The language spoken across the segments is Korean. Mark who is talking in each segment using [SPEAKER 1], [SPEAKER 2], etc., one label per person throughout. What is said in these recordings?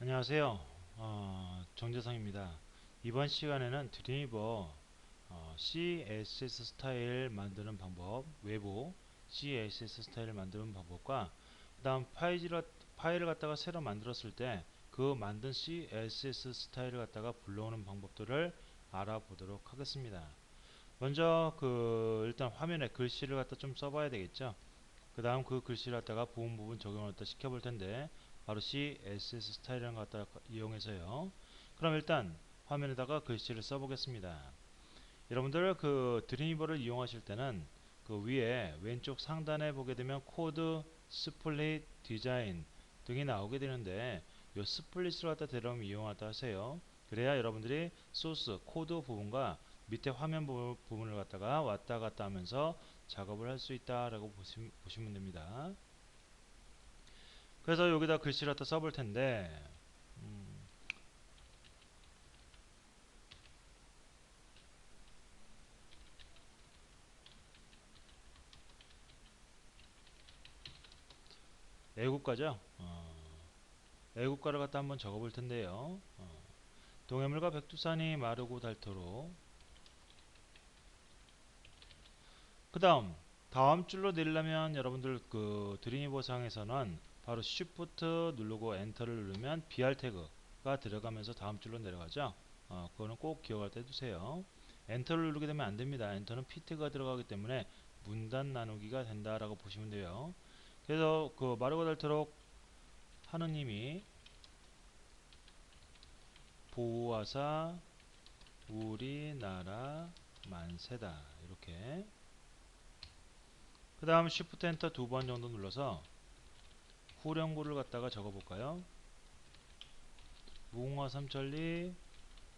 [SPEAKER 1] 안녕하세요. 정재성입니다. 이번 시간에는 드리버 CSS 스타일 만드는 방법, 외부 CSS 스타일을 만드는 방법과 그 다음 파일을 갖다가 새로 만들었을 때 그 만든 CSS 스타일을 갖다가 불러오는 방법들을 알아보도록 하겠습니다. 먼저 일단 화면에 글씨를 갖다 좀 써봐야 되겠죠. 그 다음 그 글씨를 갖다가 부분 적용을 갖다 시켜볼 텐데 바로 CSS 스타일이라는 것 갖다가 이용해서요. 그럼 일단 화면에다가 글씨를 써보겠습니다. 여러분들 드림위버를 이용하실 때는 그 위에 왼쪽 상단에 보게 되면 코드, 스플릿, 디자인 등이 나오게 되는데 이 스플릿을 갖다 데려오면 이용하다 하세요. 그래야 여러분들이 소스, 코드 부분과 밑에 화면 부분을 갖다가 왔다 갔다 하면서 작업을 할 수 있다라고 보시면 됩니다. 그래서 여기다 글씨를 갖다 써볼 텐데 음, 애국가죠. 애국가를 갖다 한번 적어볼 텐데요. 동해물과 백두산이 마르고 닳도록. 그 다음 줄로 내리려면 여러분들 드림위버 상에서는 바로 Shift 누르고 엔터를 누르면 BR 태그가 들어가면서 다음 줄로 내려가죠. 그거는 꼭 기억할 때 두세요. 엔터를 누르게 되면 안 됩니다. 엔터는 PT가 들어가기 때문에 문단 나누기가 된다라고 보시면 돼요. 그래서 마르고 닳도록 하느님이 보호하사 우리나라 만세다. 이렇게. 그 다음 Shift 엔터 두 번 정도 눌러서 후렴구를 갖다가 적어볼까요? 무궁화 삼천리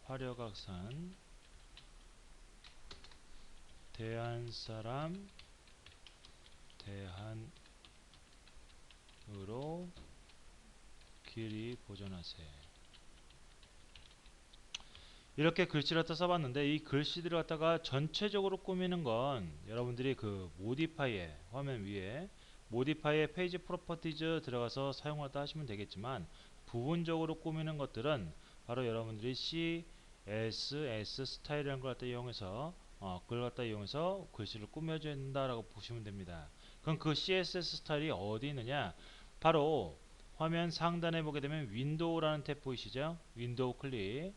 [SPEAKER 1] 화려각산 대한사람 대한으로 길이 보존하세. 이렇게 글씨를 갖다 써봤는데 이 글씨들을 갖다가 전체적으로 꾸미는 건 여러분들이 모디파이에 화면 위에 모디파이에 페이지 프로퍼티즈 들어가서 사용하다 하시면 되겠지만 부분적으로 꾸미는 것들은 바로 여러분들이 CSS 스타일이라는 걸 갖다 이용해서 그걸 갖다 이용해서 글씨를 꾸며줘야 된다라고 보시면 됩니다. 그럼 그 CSS 스타일이 어디 있느냐? 바로 화면 상단에 보게 되면 윈도우라는 탭 보이시죠? 윈도우 클릭.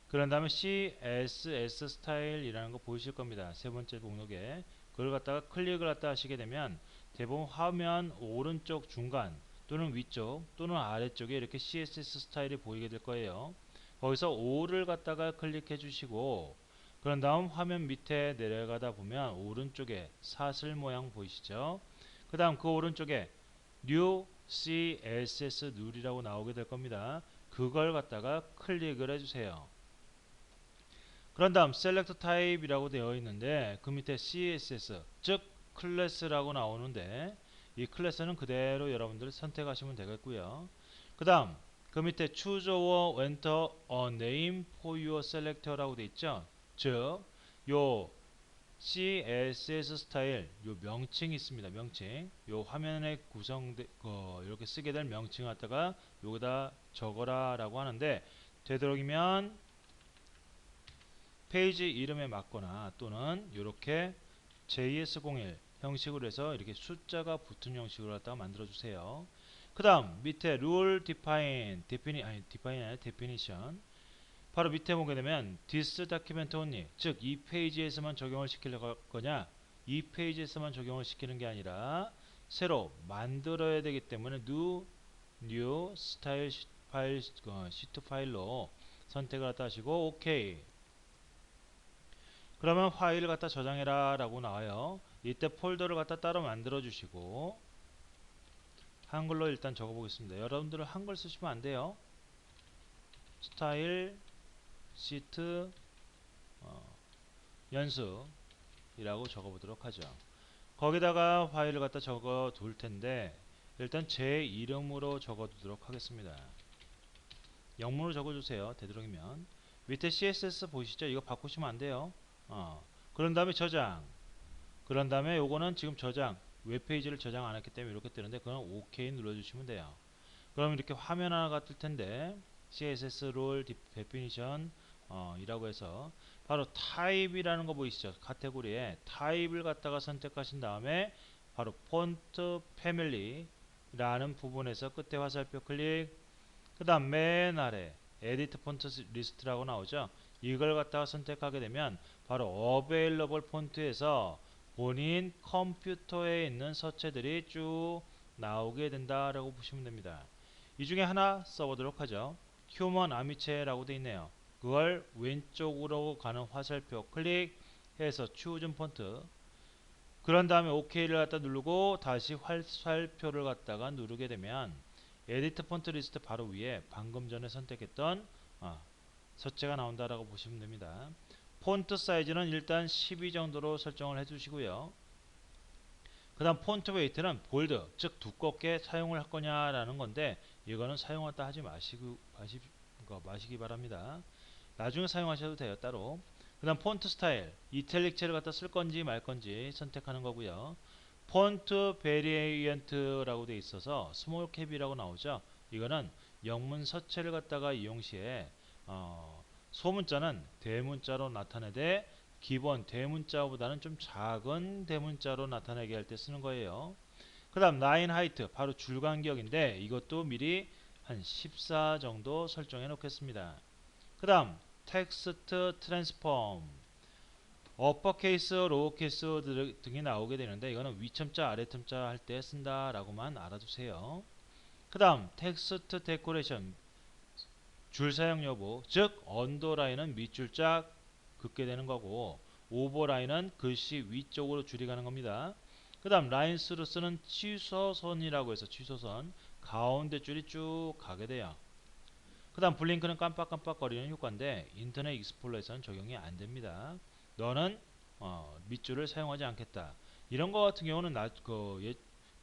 [SPEAKER 1] 그런 다음에 CSS 스타일이라는 거 보이실 겁니다. 세 번째 목록에 그걸 갖다가 클릭을 갖다 하시게 되면 대부분 화면 오른쪽 중간 또는 위쪽 또는 아래쪽에 이렇게 CSS 스타일이 보이게 될 거예요. 거기서 5를 갖다가 클릭해 주시고 그런 다음 화면 밑에 내려가다 보면 오른쪽에 사슬 모양 보이시죠? 그 다음 그 오른쪽에 New CSS 룰이라고 나오게 될 겁니다. 그걸 갖다가 클릭을 해주세요. 그런 다음 select type이라고 되어 있는데 그 밑에 CSS 즉 클래스라고 나오는데 이 클래스는 그대로 여러분들 선택하시면 되겠고요. 그 다음 그 밑에 choose or enter a name for your selector라고 되어 있죠. 즉 요 CSS 스타일 요 명칭이 있습니다. 명칭 요 화면에 이렇게 쓰게 될 명칭을 갖다가 여기다 적어라 라고 하는데 되도록이면 페이지 이름에 맞거나 또는 이렇게 JS01 형식으로 해서 이렇게 숫자가 붙은 형식으로 갖다가 만들어 주세요. 그 다음 밑에 rule define 아니 definition 바로 밑에 보게 되면 this document only 즉 이 페이지에서만 적용을 시킬 거냐 이 페이지에서만 적용을 시키는 게 아니라 새로 만들어야 되기 때문에 new style 파일 시트 파일로 선택을 갖다 하시고 OK. 그러면 파일을 갖다 저장해라 라고 나와요. 이때 폴더를 갖다 따로 만들어 주시고 한글로 일단 적어 보겠습니다. 여러분들은 한글 쓰시면 안 돼요. 스타일 시트 연습이라고 적어 보도록 하죠. 거기다가 파일을 갖다 적어 둘 텐데 일단 제 이름으로 적어 두도록 하겠습니다. 영문으로 적어 주세요. 되도록이면 밑에 CSS 보이시죠? 이거 바꾸시면 안 돼요. 그런 다음에 저장. 그런 다음에 요거는 지금 웹페이지를 저장 안 했기 때문에 이렇게 뜨는데 그건 OK 눌러주시면 돼요. 그럼 이렇게 화면 하나가 뜰 텐데 CSS 롤 데피니션 이라고 해서 바로 타입이라는 거 보이시죠? 카테고리에 타입을 갖다가 선택하신 다음에 바로 폰트 패밀리라는 부분에서 끝에 화살표 클릭, 그 다음 맨 아래 에디트 폰트 리스트라고 나오죠. 이걸 갖다가 선택하게 되면 바로 어베일러블 폰트에서 본인 컴퓨터에 있는 서체들이 쭉 나오게 된다라고 보시면 됩니다. 이 중에 하나 써보도록 하죠. 휴먼 아미체라고 되어 있네요. 그걸 왼쪽으로 가는 화살표 클릭해서 추진 폰트, 그런 다음에 OK를 갖다 누르고 다시 화살표를 갖다가 누르게 되면 에디트 폰트 리스트 바로 위에 방금 전에 선택했던 서체가 나온다라고 보시면 됩니다. 폰트 사이즈는 일단 12 정도로 설정을 해주시고요. 그 다음 폰트 웨이트는 볼드, 즉 두껍게 사용을 할 거냐라는 건데 이거는 사용하다 하지 마시기 바랍니다. 나중에 사용하셔도 돼요, 따로. 그 다음 폰트 스타일, 이탈릭체를 갖다 쓸 건지 말 건지 선택하는 거고요. 폰트 베리에이언트라고 되어 있어서 스몰 캡이라고 나오죠. 이거는 영문 서체를 갖다가 이용 시에 소문자는 대문자로 나타내되 기본 대문자보다는 좀 작은 대문자로 나타내게 할 때 쓰는 거예요. 그 다음 라인 하이트, 바로 줄 간격인데 이것도 미리 한 14 정도 설정해 놓겠습니다. 그 다음 텍스트 트랜스폼, 어퍼케이스, 로우케이스 등이 나오게 되는데 이거는 위첨자, 아래첨자 할 때 쓴다라고만 알아두세요. 그 다음 텍스트 데코레이션, 줄 사용 여부, 즉 언더라인은 밑줄짝 긋게 되는 거고 오버라인은 글씨 위쪽으로 줄이 가는 겁니다. 그 다음 라인 스루스는 취소선이라고 해서 취소선 가운데 줄이 쭉 가게 돼요. 그 다음 블링크는 깜빡깜빡거리는 효과인데 인터넷 익스플로러에서는 적용이 안됩니다. 너는 밑줄을 사용하지 않겠다. 이런 거 같은 경우는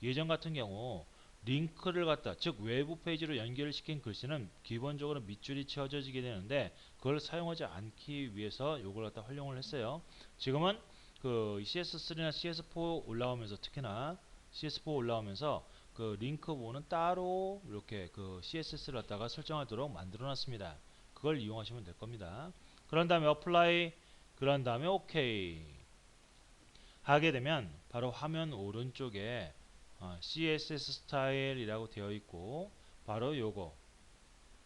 [SPEAKER 1] 예전 같은 경우 링크를 갖다, 즉 외부 페이지로 연결시킨 글씨는 기본적으로 밑줄이 채워지게 되는데 그걸 사용하지 않기 위해서 이걸 갖다 활용을 했어요. 지금은 그 CS3나 CS4 올라오면서, 특히나 CS4 올라오면서 그 링크 부분은 따로 이렇게 그 CSS를 갖다가 설정하도록 만들어 놨습니다. 그걸 이용하시면 될 겁니다. 그런 다음에 apply, 그런 다음에 OK 하게 되면 바로 화면 오른쪽에 CSS 스타일이라고 되어 있고 바로 요거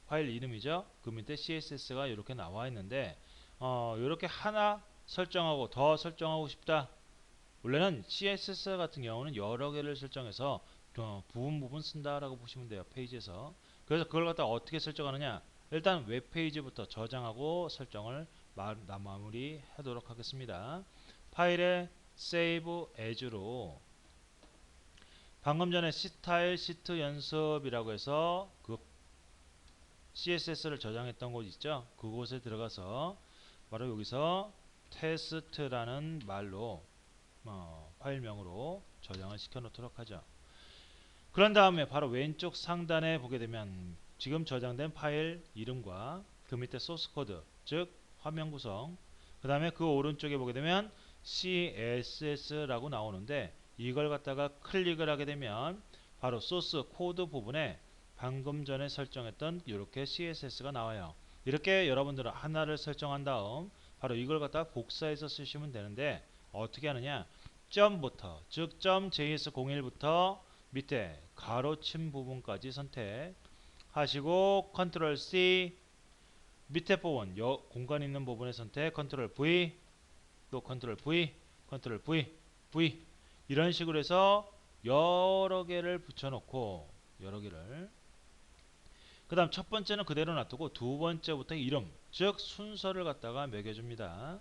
[SPEAKER 1] 파일 이름이죠. 그 밑에 CSS가 이렇게 나와 있는데 이렇게 하나 설정하고 더 설정하고 싶다. 원래는 CSS 같은 경우는 여러 개를 설정해서 부분 쓴다라고 보시면 돼요. 페이지에서. 그래서 그걸 갖다 어떻게 설정하느냐, 일단 웹페이지부터 저장하고 설정을 마무리 하도록 하겠습니다. 파일에 Save As로 방금 전에 스타일 시트 연습이라고 해서 그 CSS를 저장했던 곳 있죠. 그곳에 들어가서 바로 여기서 테스트라는 말로 파일명으로 저장을 시켜 놓도록 하죠. 그런 다음에 바로 왼쪽 상단에 보게 되면 지금 저장된 파일 이름과 그 밑에 소스 코드, 즉 화면 구성, 그 다음에 그 오른쪽에 보게 되면 CSS라고 나오는데 이걸 갖다가 클릭을 하게 되면 바로 소스 코드 부분에 방금 전에 설정했던 이렇게 CSS가 나와요. 이렇게 여러분들은 하나를 설정한 다음 바로 이걸 갖다가 복사해서 쓰시면 되는데 어떻게 하느냐, 점부터, 즉 .js01부터 밑에 가로친 부분까지 선택하시고 컨트롤 C, 밑에 부분 공간 있는 부분에 선택, 컨트롤 V, 또 컨트롤 V, 컨트롤 V, V, 이런 식으로 해서 여러 개를 붙여놓고 여러 개를, 그 다음 첫 번째는 그대로 놔두고 두 번째부터 이름, 즉 순서를 갖다가 매겨줍니다.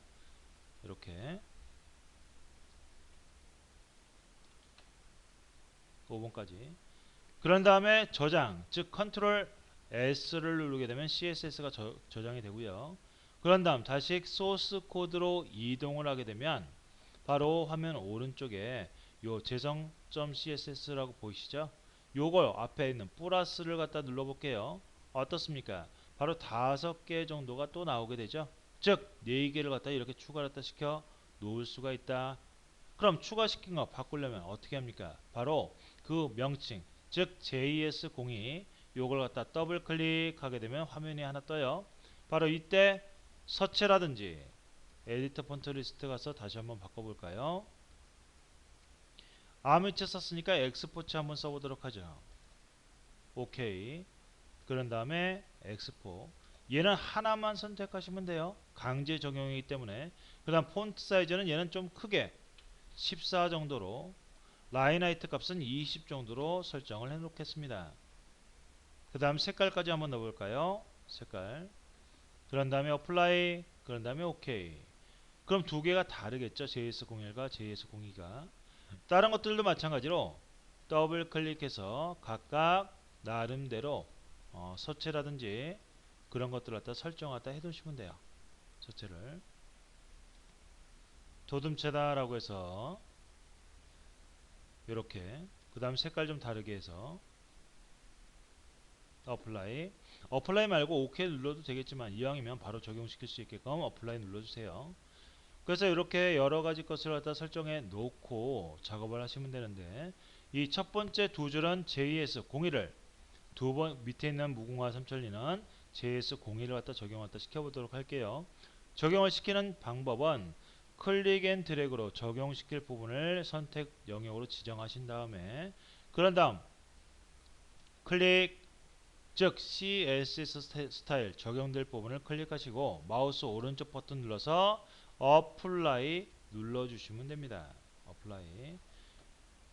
[SPEAKER 1] 이렇게 5번까지. 그런 다음에 저장, 즉 컨트롤 S를 누르게 되면 CSS가 저장이 되고요. 그런 다음 다시 소스 코드로 이동을 하게 되면 바로 화면 오른쪽에 요 재성.css라고 보이시죠? 요걸 앞에 있는 플러스를 갖다 눌러 볼게요. 어떻습니까? 바로 5개 정도가 또 나오게 되죠. 즉 4개를 갖다 이렇게 추가를 갖다 시켜 놓을 수가 있다. 그럼 추가시킨 거 바꾸려면 어떻게 합니까? 바로 그 명칭, 즉 JS02, 요걸 갖다 더블 클릭하게 되면 화면이 하나 떠요. 바로 이때 서체라든지 에디터 폰트 리스트 가서 다시 한번 바꿔볼까요? 아미체 썼으니까 엑스포츠 한번 써보도록 하죠. 오케이. 그런 다음에 엑스포. 얘는 하나만 선택하시면 돼요. 강제 적용이기 때문에. 그 다음 폰트 사이즈는 얘는 좀 크게 14 정도로, 라인 하이트 값은 20 정도로 설정을 해 놓겠습니다. 그 다음 색깔까지 한번 넣어볼까요? 색깔. 그런 다음에 어플라이. 그런 다음에 오케이. 그럼 두 개가 다르겠죠? JS01과 JS02가. 다른 것들도 마찬가지로 더블 클릭해서 각각 나름대로 서체라든지 그런 것들을 갖다 설정하다 해두시면 돼요. 서체를 도둠체다 라고 해서 이렇게, 그 다음 색깔 좀 다르게 해서 어플라이. 어플라이 말고 OK 눌러도 되겠지만 이왕이면 바로 적용시킬 수 있게끔 어플라이 눌러주세요. 그래서 이렇게 여러가지 것을 갖다 설정해 놓고 작업을 하시면 되는데, 이 첫 번째 두 줄은 JS01을, 두 번 밑에 있는 무궁화 삼천리는 JS01을 갖다 적용을 갖다 시켜보도록 할게요. 적용을 시키는 방법은 클릭 앤 드래그로 적용시킬 부분을 선택 영역으로 지정하신 다음에, 그런 다음 클릭, 즉 CSS 스타일 적용될 부분을 클릭하시고 마우스 오른쪽 버튼 눌러서 어플라이 눌러주시면 됩니다. 어플라이.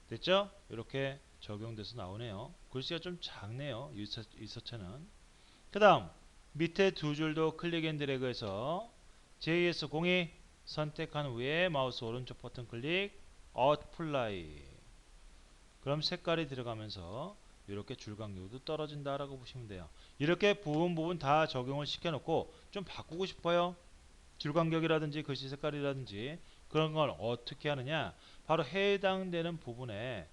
[SPEAKER 1] 됐죠? 이렇게 적용돼서 나오네요. 글씨가 좀 작네요. 이 서체는. 그 다음 밑에 두 줄도 클릭 앤 드래그해서 JS02 선택한 후에 마우스 오른쪽 버튼 클릭, 어플라이. 그럼 색깔이 들어가면서 이렇게 줄 간격도 떨어진다 라고 보시면 돼요. 이렇게 부분 다 적용을 시켜 놓고 좀 바꾸고 싶어요. 줄 간격이라든지 글씨 색깔이라든지 그런 걸 어떻게 하느냐, 바로 해당되는 부분에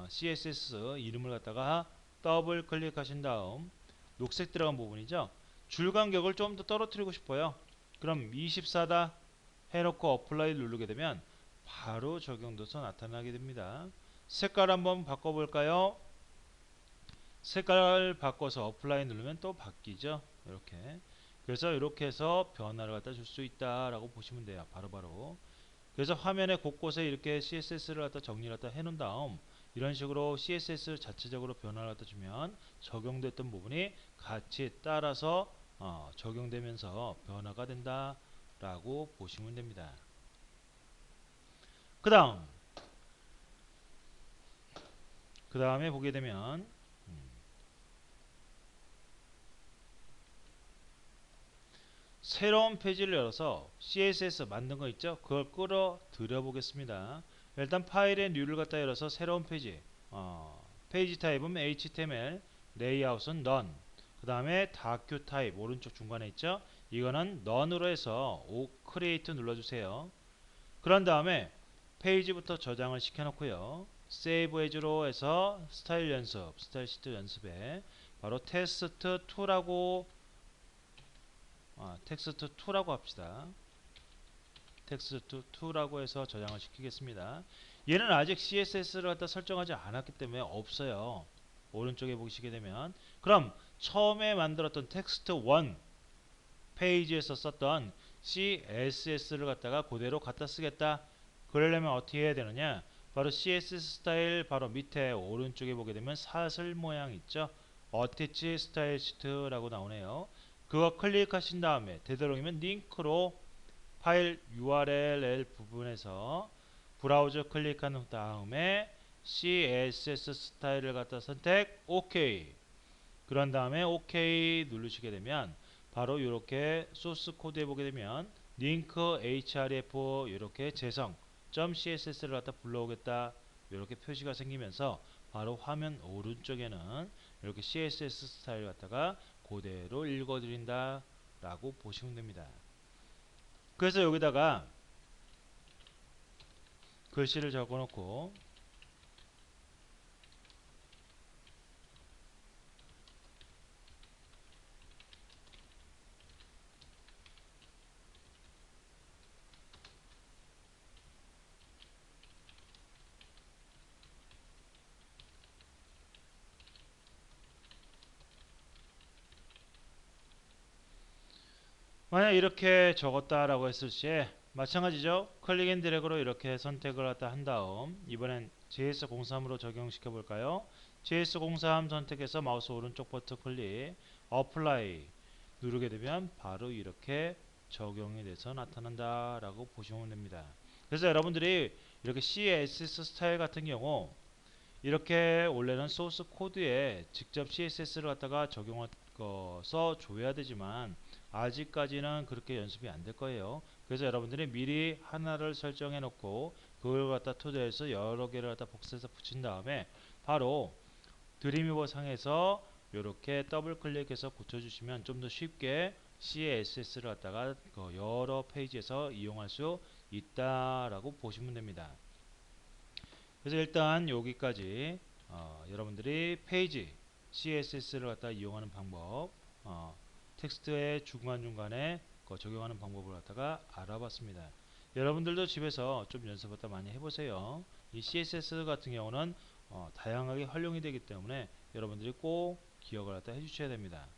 [SPEAKER 1] CSS 이름을 갖다가 더블 클릭하신 다음 녹색 들어간 부분이죠. 줄 간격을 좀 더 떨어뜨리고 싶어요. 그럼 24다 해놓고 어플라이 누르게 되면 바로 적용돼서 나타나게 됩니다. 색깔 한번 바꿔볼까요? 색깔 바꿔서 어플라이 누르면 또 바뀌죠. 이렇게. 그래서 이렇게 해서 변화를 갖다 줄 수 있다라고 보시면 돼요. 바로바로. 그래서 화면에 곳곳에 이렇게 CSS를 갖다 정리를 갖다 해놓은 다음 이런 식으로 CSS 자체적으로 변화를 갖다 주면 적용됐던 부분이 같이 따라서 적용되면서 변화가 된다라고 보시면 됩니다. 그 다음에 보게 되면 새로운 페이지를 열어서 CSS 만든 거 있죠? 그걸 끌어들여 보겠습니다. 일단 파일의 류를 갖다 열어서 새로운 페이지, 페이지 타입은 HTML, 레이아웃은 None, 그 다음에 다큐 타입 오른쪽 중간에 있죠? 이거는 None으로 해서 Create 눌러주세요. 그런 다음에 페이지부터 저장을 시켜 놓고요. Save As로 해서 스타일 연습, 스타일 시트 연습에 바로 테스트2라고 텍스트2라고 합시다. 텍스트2라고 해서 저장을 시키겠습니다. 얘는 아직 CSS를 갖다 설정하지 않았기 때문에 없어요. 오른쪽에 보시게 되면, 그럼 처음에 만들었던 텍스트1 페이지에서 썼던 CSS를 갖다가 그대로 갖다 쓰겠다. 그러려면 어떻게 해야 되느냐, 바로 CSS 스타일 바로 밑에 오른쪽에 보게 되면 사슬 모양 있죠. 어태치 스타일 시트라고 나오네요. 그거 클릭하신 다음에 되도록이면 링크로 파일 URL 부분에서 브라우저 클릭한 다음에 CSS 스타일을 갖다 선택 OK. 그런 다음에 OK 누르시게 되면 바로 이렇게 소스 코드에 보게 되면 링크 href 이렇게 재성 .css를 갖다 불러오겠다 이렇게 표시가 생기면서 바로 화면 오른쪽에는 이렇게 CSS 스타일 갖다가 그대로 읽어드린다 라고 보시면 됩니다. 그래서 여기다가 글씨를 적어 놓고 만약 이렇게 적었다라고 했을 시에 마찬가지죠. 클릭 앤 드래그로 이렇게 선택을 갖다 한 다음 이번엔 JS03으로 적용시켜 볼까요? JS03 선택해서 마우스 오른쪽 버튼 클릭, 어플라이 누르게 되면 바로 이렇게 적용이 돼서 나타난다 라고 보시면 됩니다. 그래서 여러분들이 이렇게 CSS 스타일 같은 경우 이렇게 원래는 소스 코드에 직접 CSS를 갖다가 적용해서 줘야 되지만 아직까지는 그렇게 연습이 안 될 거예요. 그래서 여러분들이 미리 하나를 설정해 놓고 그걸 갖다 토대해서 여러 개를 갖다 복사해서 붙인 다음에 바로 드림위버 상에서 이렇게 더블 클릭해서 고쳐주시면 좀 더 쉽게 CSS를 갖다가 그 여러 페이지에서 이용할 수 있다라고 보시면 됩니다. 그래서 일단 여기까지 여러분들이 페이지 CSS를 갖다 이용하는 방법, 텍스트의 중간중간에 적용하는 방법을 갖다가 알아봤습니다. 여러분들도 집에서 좀 연습을 많이 해보세요. 이 CSS 같은 경우는 다양하게 활용이 되기 때문에 여러분들이 꼭 기억을 갖다 해주셔야 됩니다.